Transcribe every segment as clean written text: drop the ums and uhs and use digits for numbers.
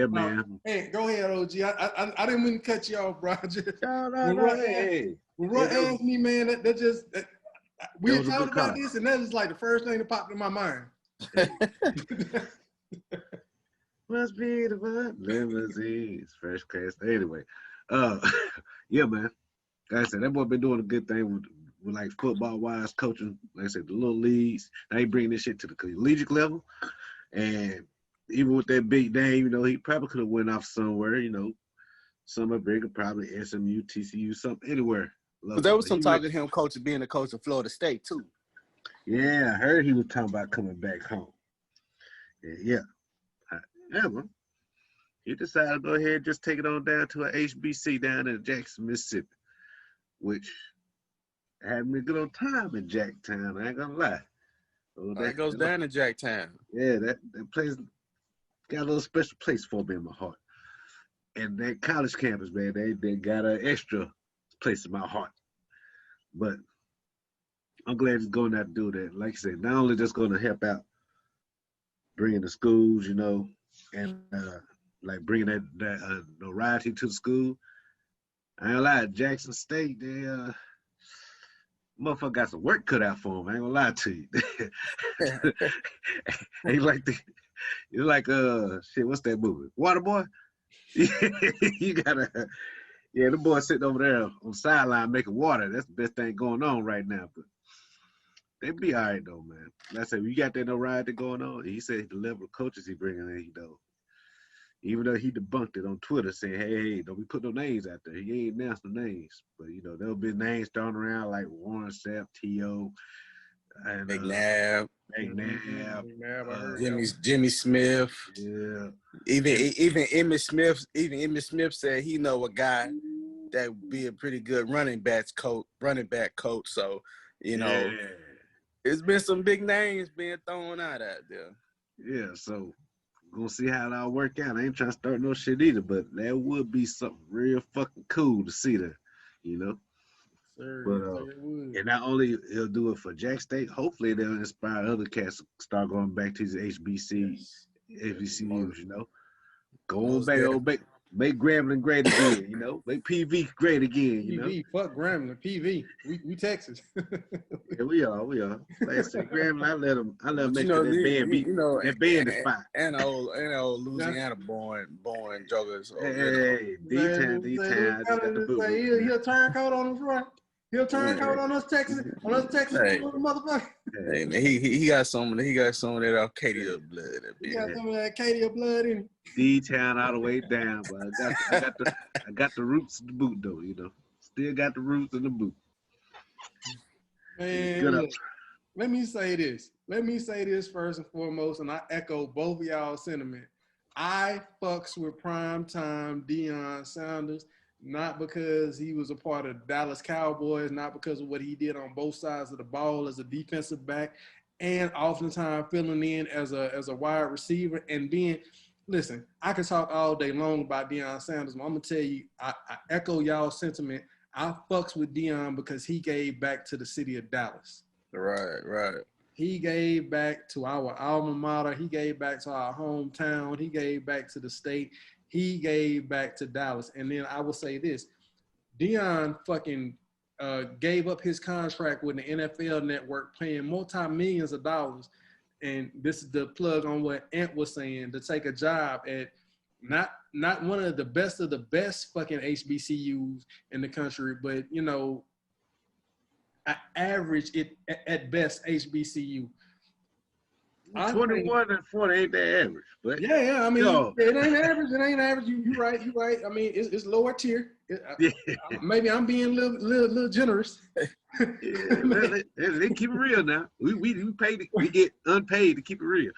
Yeah, man. Hey, go ahead, OG. I didn't mean to cut you off, bro. Hey. When Rutt asked me, man, we had talked about this, and that was like the first thing that popped in my mind. Must be the limousines, fresh class. Anyway, yeah, man. Like I said, that boy been doing a good thing with like football wise coaching. Like I said, the little leagues. Now he bringing this shit to the collegiate level, and even with that big name, you know, he probably could have went off somewhere, you know, somewhere bigger, probably SMU, TCU, something, anywhere. But there was some talk of him being a coach of Florida State too. Yeah, I heard he was talking about coming back home. Yeah, man. He decided to go ahead and just take it on down to an HBC down in Jackson, Mississippi, which had me a good old time in Jacktown. I ain't gonna lie. So that goes down to Jacktown. Yeah, that place got a little special place for me in my heart. And that college campus, man, they got an extra place in my heart. But I'm glad he's going out to do that. Like I said, not only just going to help out bringing the schools, you know, and like bringing that notoriety to the school. I ain't gonna lie, Jackson State, they motherfucker got some work cut out for him. I ain't gonna lie to you. It's like shit, what's that movie? Waterboy? You gotta, the boy sitting over there on the sideline making water. That's the best thing going on right now. But they be all right though, man. Like I said, you got that notoriety going on. He said the level of coaches he bringing in, you know. Even though he debunked it on Twitter saying, hey, don't be putting no names out there. He ain't announced no names. But, you know, there'll be names thrown around like Warren Sapp, T.O., and McNabb, Jimmy Smith. Yeah. Even Emmitt Smith said he know a guy that would be a pretty good running back coach. So, you know, it's been some big names being thrown out there. Yeah, so gonna see how it all work out. I ain't trying to start no shit either, but that would be something real fucking cool to see there, you know. Sir, but and not only he'll do it for Jack State, hopefully they'll inspire other cats to start going back to these HBCUs, you know. Go back, make Grambling great again, you know. Make PV great again, you know. PV, fuck Grambling, PV. We Texas. Yeah, we are. Like I said, Grambling, I let him make sure that band is fine. And old Louisiana born joggers. Hey, D-Town, I just got the boot. He'll turn coat on us, right? He'll turn coat on us Texas motherfucker. Hey, man, he got some of that Arcadia blood. He got some of that Arcadia blood in him. D-Town all the way down, but I got the roots in the boot though, you know. Still got the roots in the boot. Man, look, let me say this first and foremost, and I echo both of y'all's sentiment. I fucks with primetime Dion Sanders, not because he was a part of the Dallas Cowboys, not because of what he did on both sides of the ball as a defensive back, and oftentimes filling in as a wide receiver. And then, listen, I could talk all day long about Deion Sanders, but I'm gonna tell you, I echo y'all's sentiment. I fucks with Dion because he gave back to the city of Dallas. Right. He gave back to our alma mater. He gave back to our hometown. He gave back to the state. He gave back to Dallas. And then I will say this. Dion fucking gave up his contract with the NFL Network, paying multi-millions of dollars. And this is the plug on what Ant was saying, to take a job at not one of the best fucking HBCUs in the country, but, you know, average it at best HBCU. 21 and 40 ain't that average, but yeah. I mean, it ain't average. It ain't average. You right. I mean, it's lower tier. Maybe I'm being a little generous. They keep it real now. We get unpaid to keep it real.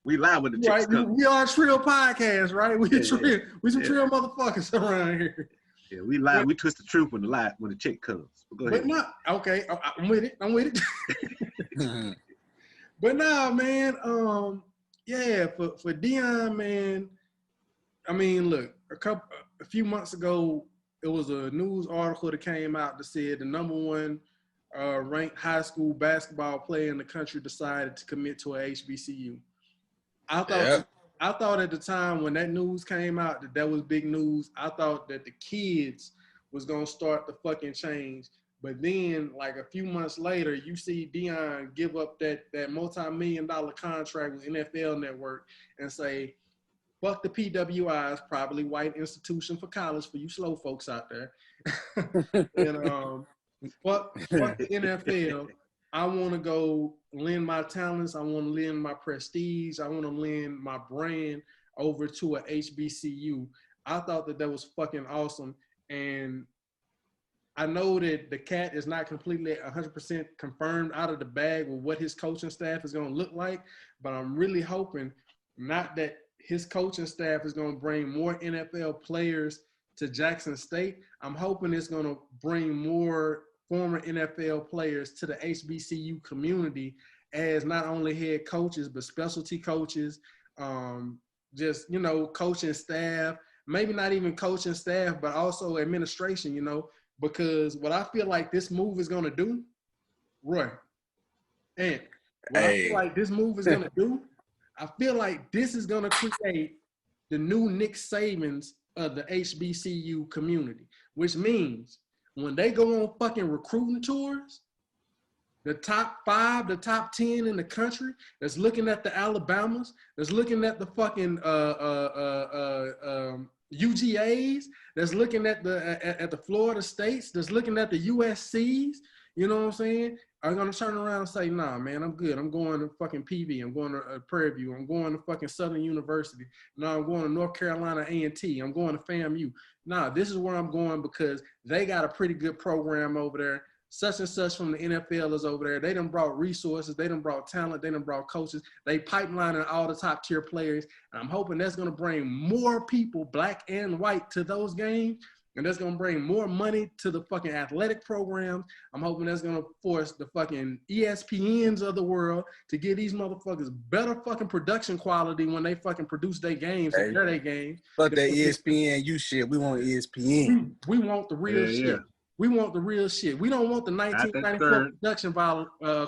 We lie when the checks come. We are a trill podcast, right? We some trill motherfuckers around here. Yeah, we lie. We twist the truth when the check comes. Go ahead. But not okay. I'm with it. But nah, man. For Dion, man. I mean, look, a few months ago, it was a news article that came out that said the number one ranked high school basketball player in the country decided to commit to a HBCU. I I thought at the time when that news came out that was big news. I thought that the kids was gonna start the fucking change. But then, like a few months later, you see Dion give up that multi-million-dollar contract with NFL Network and say, fuck the PWIs, probably white institution for college for you slow folks out there. And fuck the NFL. I want to go lend my talents. I want to lend my prestige. I want to lend my brand over to a HBCU. I thought that was fucking awesome. And I know that the cat is not completely 100% confirmed out of the bag with what his coaching staff is going to look like, but I'm really hoping not that his coaching staff is going to bring more NFL players to Jackson State. I'm hoping it's going to bring more former NFL players to the HBCU community as not only head coaches, but specialty coaches, just, you know, coaching staff, maybe not even coaching staff, but also administration, you know, because what I feel like this move is going to do, Roy, and what I feel like this move is going to do, I feel like this is going to create the new Nick Sabans of the HBCU community, which means when they go on fucking recruiting tours, the top 5, the top 10 in the country that's looking at the Alabamas, that's looking at the fucking UGAs, that's looking at the Florida States, that's looking at the USCs, you know what I'm saying, are going to turn around and say, nah, man, I'm good. I'm going to fucking PV. I'm going to Prairie View. I'm going to fucking Southern University. No, I'm going to North Carolina A&T. I'm going to FAMU. Nah, this is where I'm going because they got a pretty good program over there. Such and such from the NFL is over there. They done brought resources. They done brought talent. They done brought coaches. They pipelining all the top tier players. And I'm hoping that's going to bring more people, black and white, to those games. And that's going to bring more money to the fucking athletic programs. I'm hoping that's going to force the fucking ESPNs of the world to give these motherfuckers better fucking production quality when they fucking produce their games and air their games. Fuck that ESPN shit. We want ESPN. We want the real shit. Yeah. We want the real shit. We don't want the 1994 production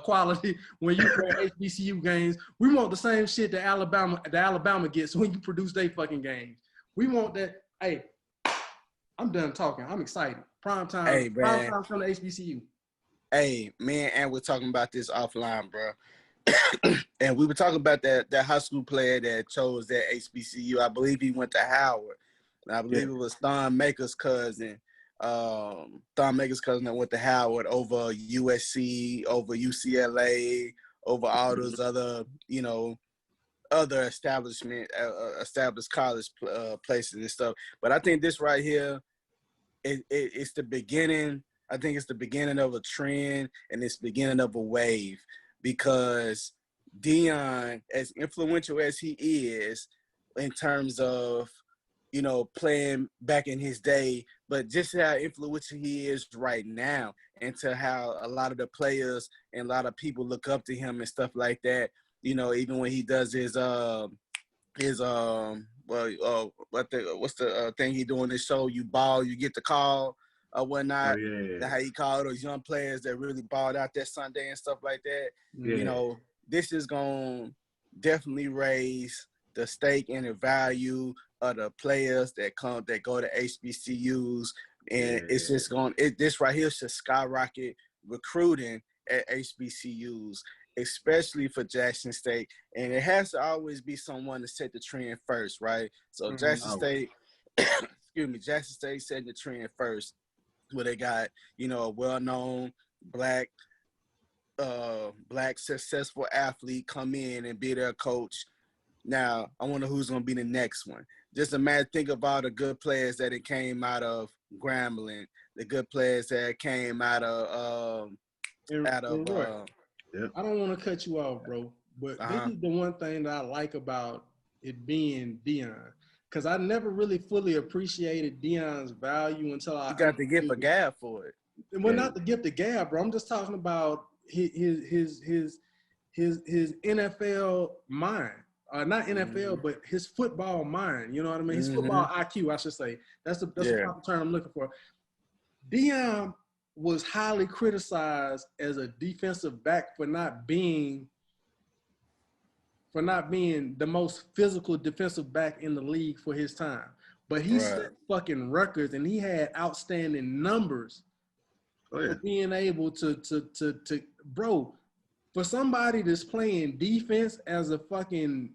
quality when you play HBCU games. We want the same shit that Alabama gets when you produce their fucking games. We want that. Hey, I'm done talking. I'm excited. Prime time. Hey, man. Prime time from the HBCU. Hey, man, and we're talking about this offline, bro. And we were talking about that high school player that chose that HBCU. I believe he went to Howard. And I believe it was Thon Maker's cousin. Thon Maker's cousin that went to Howard over USC, over UCLA, over all those other, you know, other established college places and stuff. But I think this right here, it's the beginning. I think it's the beginning of a trend and it's the beginning of a wave because Dion, as influential as he is in terms of, you know, playing back in his day, but just how influential he is right now and to how a lot of the players and a lot of people look up to him and stuff like that. You know, even when he does his what's the thing he do on this show? You ball, you get the call or whatnot. How he called those young players that really balled out that Sunday and stuff like that. Yeah. You know, this is gonna definitely raise the stake and the value of the players that go to HBCUs, and it's just this right here should skyrocket recruiting at HBCUs, especially for Jackson State. And it has to always be someone to set the trend first, right? So Jackson State, Jackson State setting the trend first, where they got, you know, a well-known black successful athlete come in and be their coach. Now, I wonder who's going to be the next one. Just imagine, think of all the good players that it came out of Grambling, the good players that came out of I don't want to cut you off, bro, but this is the one thing that I like about it being Dion, because I never really fully appreciated Dion's value until I got the gift of gab for it. Well, not the gift of gab, bro. I'm just talking about his NFL mind. Not NFL, but his football mind. You know what I mean? His football IQ, I should say. That's the proper term I'm looking for. Dion was highly criticized as a defensive back for not being for not being the most physical defensive back in the league for his time. But he set fucking records and he had outstanding numbers for being able to bro, for somebody that's playing defense as a fucking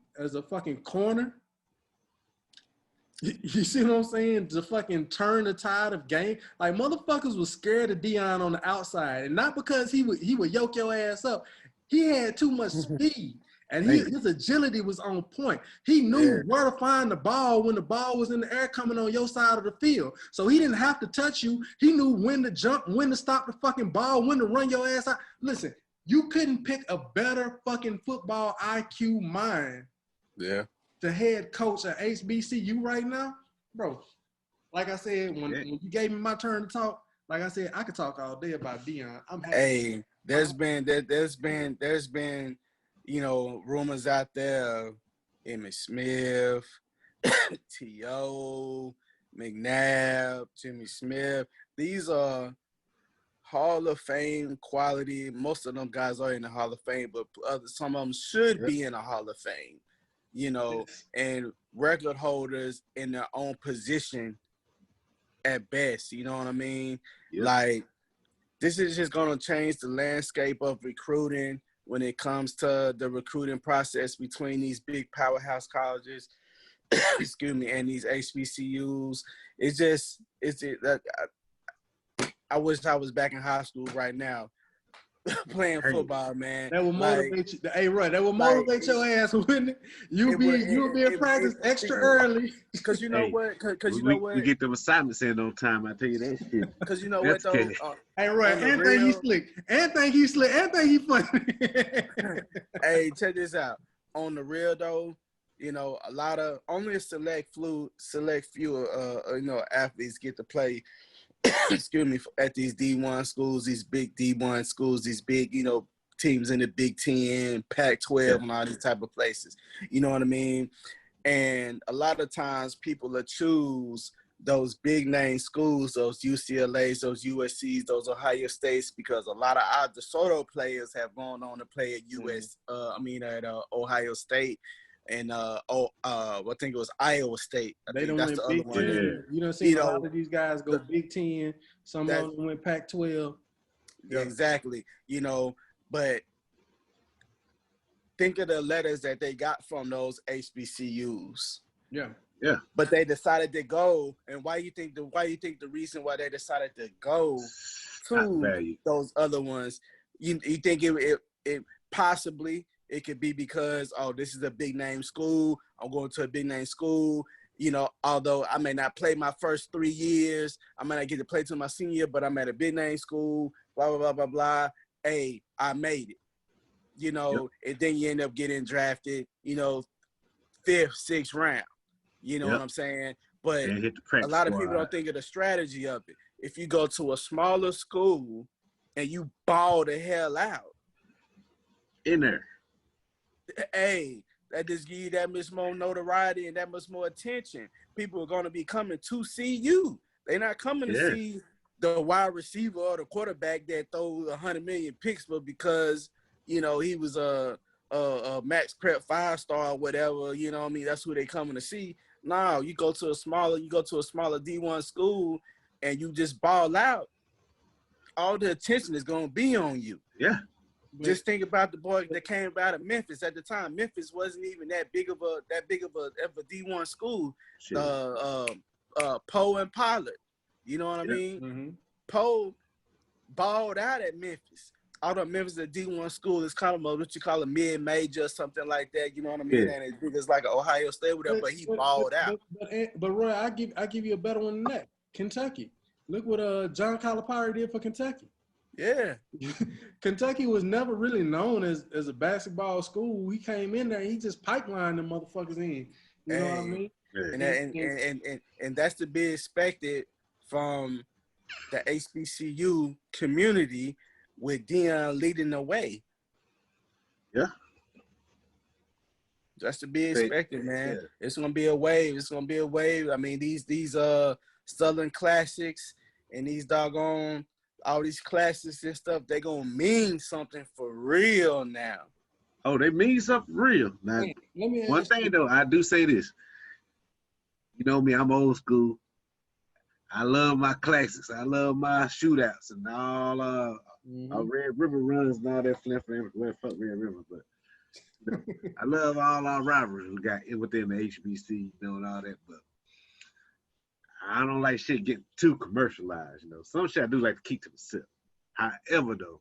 corner. You see what I'm saying? To fucking turn the tide of game. Like, motherfuckers was scared of Dion on the outside. And not because he would yoke your ass up. He had too much speed. And his agility was on point. He knew where to find the ball when the ball was in the air coming on your side of the field. So he didn't have to touch you. He knew when to jump, when to stop the fucking ball, when to run your ass out. Listen, you couldn't pick a better fucking football IQ mind. Yeah. The head coach at HBCU right now, bro. Like I said, when you gave me my turn to talk, like I said, I could talk all day about Dion. I'm happy. Hey, there's been, you know, rumors out there of Emmitt Smith, T.O., McNabb, Jimmy Smith. These are Hall of Fame quality. Most of them guys are in the Hall of Fame, but some of them should be in the Hall of Fame. You know, and record holders in their own position at best. You know what I mean? Yep. Like, this is just going to change the landscape of recruiting when it comes to the recruiting process between these big powerhouse colleges, excuse me, and these HBCUs. I wish I was back in high school right now playing football, man. That would motivate you. Hey, right, that would motivate your ass, wouldn't it? You'll be in practice extra early. Because you know what? Because you know what? We get them assignments in on time. I tell you that shit. Because you know what though? Hey, right, and think he's slick, and think he's slick, and think he's funny. Hey, check this out. On the real though, you know, only a select few, you know, athletes get to play. Excuse me, at these D1 schools, these big D1 schools, these big, you know, teams in the Big Ten, Pac-12, and all these type of places. You know what I mean? And a lot of times people will choose those big name schools, those UCLAs, those USCs, those Ohio States, because a lot of our DeSoto players have gone on to play at Ohio State. And I think it was Iowa State. They don't went Big Ten. You don't see a lot of these guys go Big Ten. Some of them went Pac-12. Yeah. Exactly. You know, but think of the letters that they got from those HBCUs. Yeah. Yeah. But they decided to go, and why you think the reason why they decided to go to those other ones? You think it possibly. It could be because, this is a big name school. I'm going to a big name school. You know, although I may not play my first 3 years, I might not get to play till my senior year, but I'm at a big name school, blah, blah, blah, blah, blah. Hey, I made it. You know, and then you end up getting drafted, you know, 5th, 6th round. You know what I'm saying? But a lot of people don't think of the strategy of it. If you go to a smaller school and you ball the hell out. In there. Hey, that just give you that much more notoriety and that much more attention. People are going to be coming to see you. They're not coming to see the wide receiver or the quarterback that throws 100 million picks, but because, you know, he was a max prep 5-star or whatever, you know what I mean? That's who they coming to see. No, you go to a smaller D1 school and you just ball out. All the attention is going to be on you. Yeah. Just think about the boy that came out of Memphis at the time. Memphis wasn't even that big of a D1 school. Poe and Pollard. You know what I mean? Mm-hmm. Poe balled out at Memphis. Although Memphis is a D1 school, it's kind of what you call a mid-major or something like that. You know what I mean? And as big as like Ohio State, whatever. But he balled out. But Roy, I give you a better one than that. Kentucky. Look what John Calipari did for Kentucky. Yeah. Kentucky was never really known as a basketball school. He came in there, he just pipelined them motherfuckers in. You know what I mean? And that's to be expected from the HBCU community with Dion leading the way. Yeah. That's to be expected, man. Yeah. It's gonna be a wave. I mean, these Southern Classics and these all these classes and stuff, they're gonna mean something for real now. Oh, they mean something real. Now, Hey, let me one ask thing you. though, I do say this. You know me, I'm old school. I love my classics. I love my shootouts and all Red River runs and all that fuck Red River. But you know, I love all our rivalries we got within the HBC, and all that. But I don't like shit getting too commercialized. Some shit I do like to keep to myself. However, though,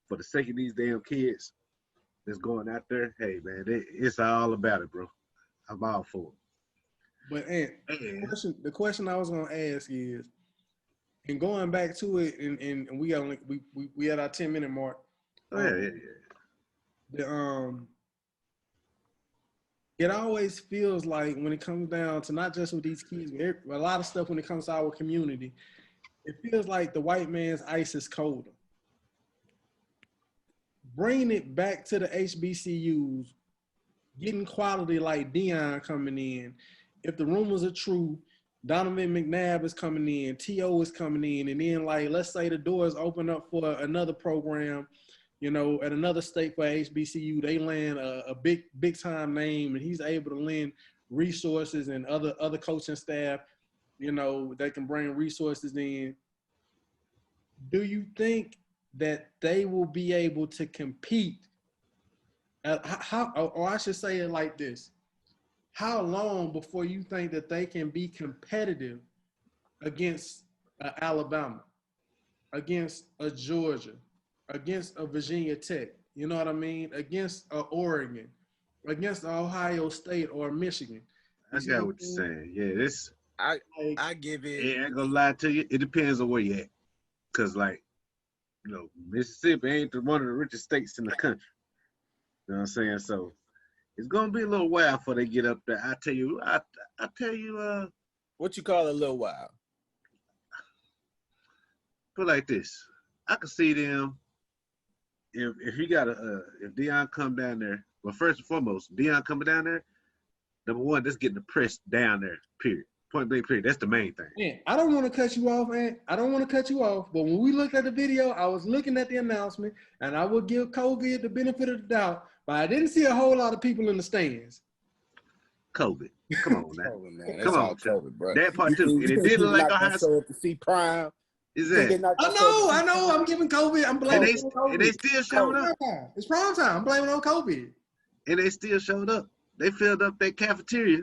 for the sake of these damn kids that's going out there, hey man, it's all about it, bro. I'm all for it. But the question I was gonna ask is, and going back to it, and we at our 10-minute mark. Oh yeah. It always feels like when it comes down to not just with these kids, but a lot of stuff when it comes to our community, it feels like the white man's ice is colder. Bringing it back to the HBCUs, getting quality like Dion coming in. If the rumors are true, Donovan McNabb is coming in, T.O. is coming in, and then let's say the doors open up for another program, at another state for HBCU, they land a big time name, and he's able to lend resources and other coaching staff, they can bring resources in. Do you think that they will be able to compete? Or I should say it like this. How long before you think that they can be competitive against Alabama, against a Georgia, against a Virginia Tech, you know what I mean? Against Oregon, against Ohio State or Michigan. I got what you're saying. Yeah, I give it. I ain't gonna lie to you. It depends on where you at. Cause Mississippi ain't one of the richest states in the country. You know what I'm saying? So it's gonna be a little while before they get up there. I tell you. What you call a little while? Put like this. I can see them if he got if Dion come down there. Well, first and foremost, Dion coming down there. Number one, that's getting the press down there. Period. Point blank. Period. That's the main thing. Man, I don't want to cut you off, man. I don't want to cut you off. But when we looked at the video, I was looking at the announcement, and I will give COVID the benefit of the doubt, but I didn't see a whole lot of people in the stands. COVID. Come on, man. COVID, man. Come on, COVID, bro. That part too. And it did look like Ohio State. Show up to see Prime. Is that? I know. I'm giving COVID. I'm blaming it on COVID. And they still showed up. It's prime time. I'm blaming it on COVID. And they still showed up. They filled up that cafeteria.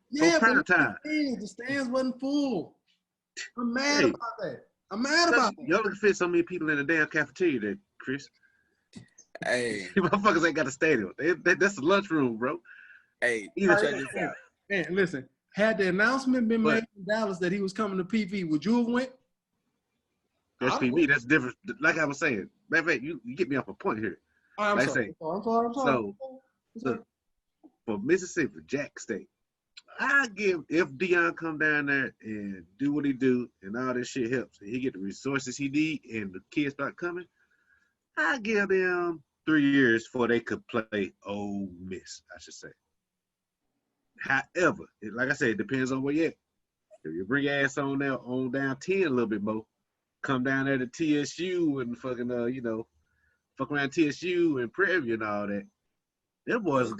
Yeah, prime time. The stands wasn't full. I'm mad about that. I'm mad about that. Y'all can fit so many people in the damn cafeteria there, Chris. Hey. Motherfuckers ain't got a stadium. That's a lunchroom, bro. Hey, check this out. Man, listen, had the announcement been made in Dallas that he was coming to PV, would you have went? That's PV. That's different. Like I was saying, matter of fact, you get me off a point here. I'm sorry. So, look, for Mississippi, Jack State, I give if Dion come down there and do what he do and all this shit helps and he get the resources he need and the kids start coming, I give them 3 years before they could play Ole Miss, I should say. However, like I said, it depends on where you're at. If you bring your ass on down 10 a little bit more, come down there to TSU and fucking fuck around TSU and Prairie and all that. Them boys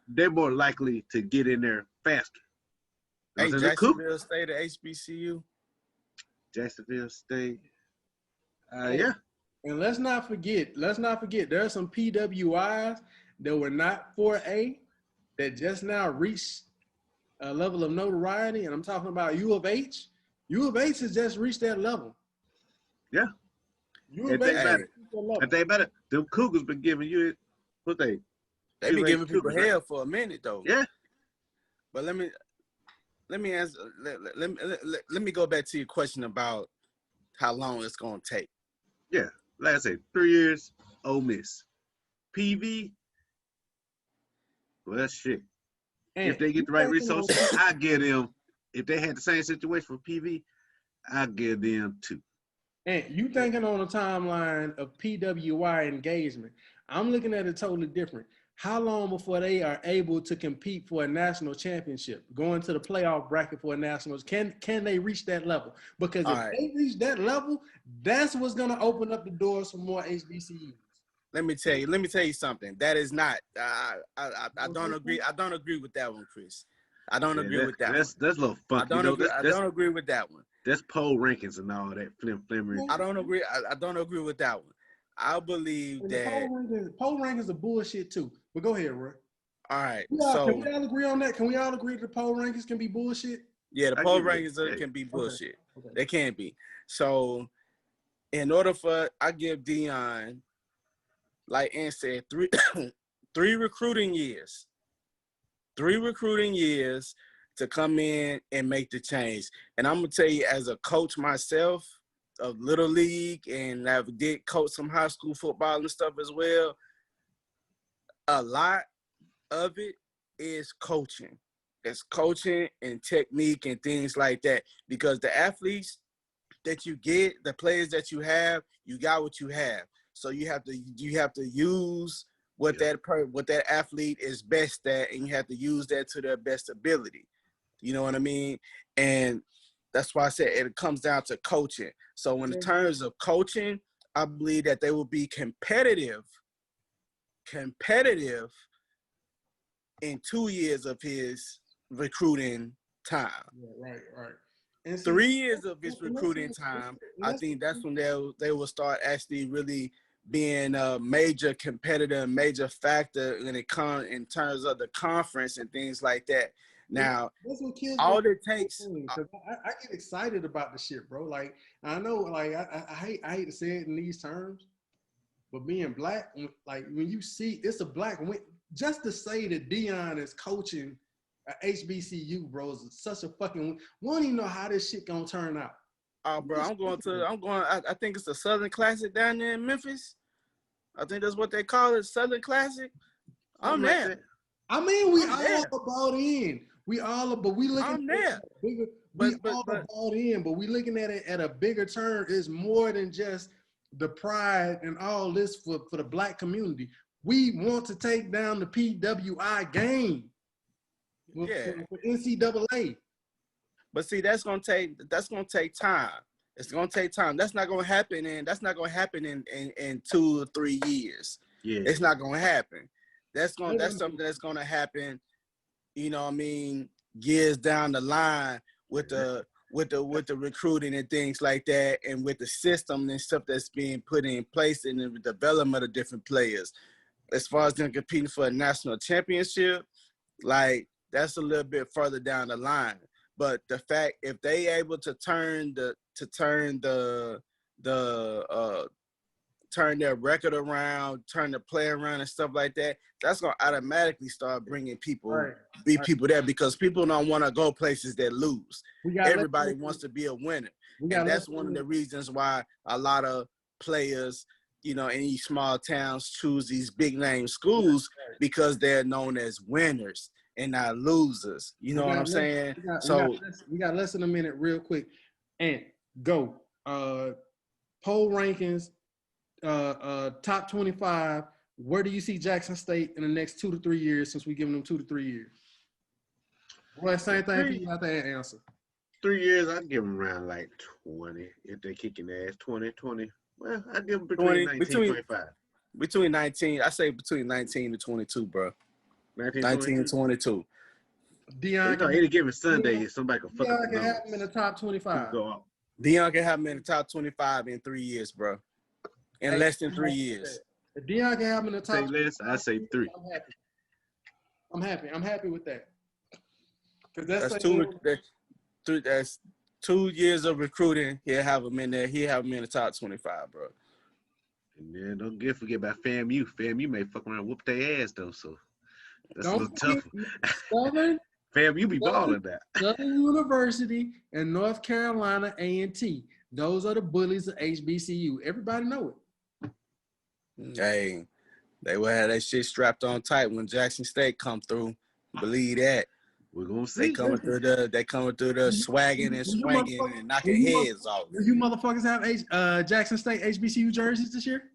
they're more likely to get in there faster. Hey, Jacksonville State at HBCU. Jacksonville State. Yeah. And let's not forget, there are some PWIs that were not 4A that just now reached a level of notoriety. And I'm talking about U of H. U of H has just reached that level. Yeah. U of H. And they better. Them Cougars been giving you it. What they? They been giving people hell for a minute though. Yeah. But let me answer. Let me go back to your question about how long it's gonna take. Yeah, like I said, 3 years. Ole Miss, PV. Well, that's shit. And if they get the right resources, I give them. If they had the same situation for PV, I give them 2. And you thinking on a timeline of PWI engagement? I'm looking at it totally different. How long before they are able to compete for a national championship, going to the playoff bracket for a national? Can they reach that level? Because if they reach that level, that's what's going to open up the doors for more HBCUs. let me tell you something. That is not. I don't agree. I don't agree with that one, Chris. I don't agree with that one. That's a little funky. I don't agree with that one. That's poll rankings and all that flimmery. I don't agree. I don't agree with that one. I believe that poll rankings are bullshit too. But go ahead, Roy. All right. Can we all agree on that? Can we all agree that the poll rankings can be bullshit? Yeah, the poll rankings can be bullshit. Okay. They can be. So, in order for I give Dion, like Ann said, three recruiting years to come in and make the change. And I'm gonna tell you, as a coach myself of Little League, and I did coach some high school football and stuff as well, a lot of it is coaching. It's coaching and technique and things like that. Because the athletes that you get, the players that you have, you got what you have. So you have to use what that athlete is best at, and you have to use that to their best ability. You know what I mean? And that's why I said it comes down to coaching. So in terms of coaching, I believe that they will be competitive in 2 years of his recruiting time. Yeah, right. And 3 years of his recruiting time, I think that's when they will start actually really being a major competitor, major factor in terms of the conference and things like that. Now, all it takes. I get excited about the shit, bro. Like, I know, like, I hate to say it in these terms, but being black, like, when you see it's a black, just to say that Dion is coaching at HBCU, bro, is such a fucking. We don't even know how this shit gonna turn out. Oh, bro, I think it's the Southern Classic down there in Memphis. I think that's what they call it, Southern Classic. I'm there. I mean, we all bought in. But we looking I'm there. Bigger. We all bought in, but we looking at it at a bigger term. It's more than just the pride and all this for the black community. We want to take down the PWI game for NCAA. But see, that's gonna take time. It's gonna take time. That's not gonna happen in 2 or 3 years. Yeah. It's not gonna happen. That's something that's gonna happen, you know what I mean, years down the line with the recruiting and things like that, and with the system and stuff that's being put in place in the development of different players. As far as them competing for a national championship, like, that's a little bit further down the line. But the fact, if they able to turn their record around, turn the play around and stuff like that, that's gonna automatically start bringing people, people there, because people don't want to go places that lose. Everybody wants to be a winner, and that's one of the reasons why a lot of players, you know, in these small towns choose these big name schools, because they're known as winners and not losers. You know what I'm saying? We got less than a minute real quick. And go. Poll rankings, top 25. Where do you see Jackson State in the next 2 to 3 years, since we giving them 2 to 3 years? Well, same thing for you out there answer. 3 years, I'd give them around like 20 if they're kicking ass. 20. Well, I'd give them between 19 and 25. Between 19, I say between 19 and 22, bro. 19 and 22. Dion, any given Sunday, somebody can fuck up the Dion can have him in the top 25. Dion can have him in the top 25 in 3 years, bro. In less than 3 years. If Dion can have him in the top. Say less, I say 3. I'm happy with that. That's 2 years of recruiting. He'll have him in there. He'll have him in the top 25, bro. And then don't forget about FAMU. FAMU may fuck around and whoop their ass though, so that's a little tough. FAMU be balling that. Southern University and North Carolina A&T. Those are the bullies of HBCU. Everybody know it. Hey, they will have that shit strapped on tight when Jackson State come through. Believe that. We're gonna see. They coming through the swagging and swinging and knocking heads off. Will you motherfuckers have Jackson State HBCU jerseys this year?